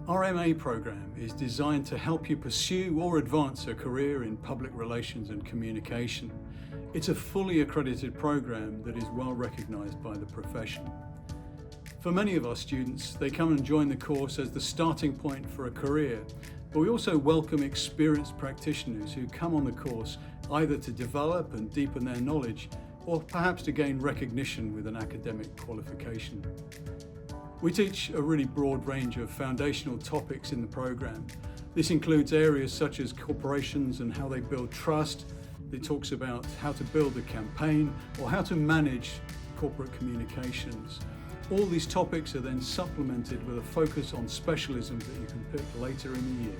Our MA programme is designed to help you pursue or advance a career in public relations and communication. It's a fully accredited programme that is well recognised by the profession. For many of our students, they come and join the course as the starting point for a career, but we also welcome experienced practitioners who come on the course either to develop and deepen their knowledge or perhaps to gain recognition with an academic qualification. We teach a really broad range of foundational topics in the programme. This includes areas such as corporations and how they build trust. It talks about how to build a campaign or how to manage corporate communications. All these topics are then supplemented with a focus on specialisms that you can pick later in the year.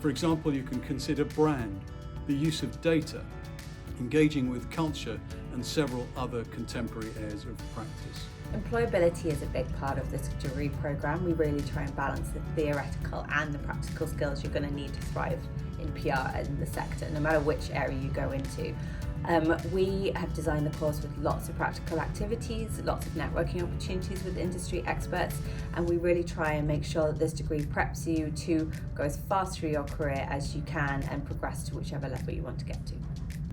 For example, you can consider brand, the use of data, engaging with culture, and several other contemporary areas of practice. Employability is a big part of this degree programme. We really try and balance the theoretical and the practical skills you're going to need to thrive in PR and the sector, no matter which area you go into. We have designed the course with lots of practical activities, lots of networking opportunities with industry experts, and we really try and make sure that this degree preps you to go as fast through your career as you can and progress to whichever level you want to get to.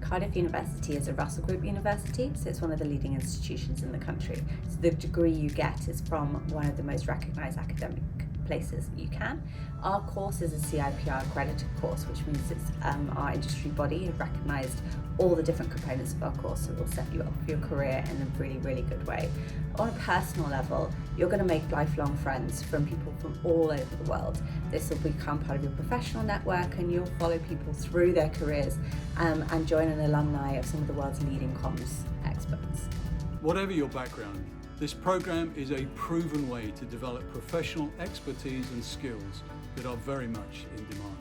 Cardiff University is a Russell Group university, so it's one of the leading institutions in the country. So the degree you get is from one of the most recognised academic places you can. Our course is a CIPR accredited course, which means it's our industry body have recognised all the different components of our course, so we'll set you up for your career in a really, really good way. On a personal level, you're going to make lifelong friends from people from all over the world. This will become part of your professional network, and you'll follow people through their careers and join an alumni of some of the world's leading comms experts. Whatever your background, this programme is a proven way to develop professional expertise and skills that are very much in demand.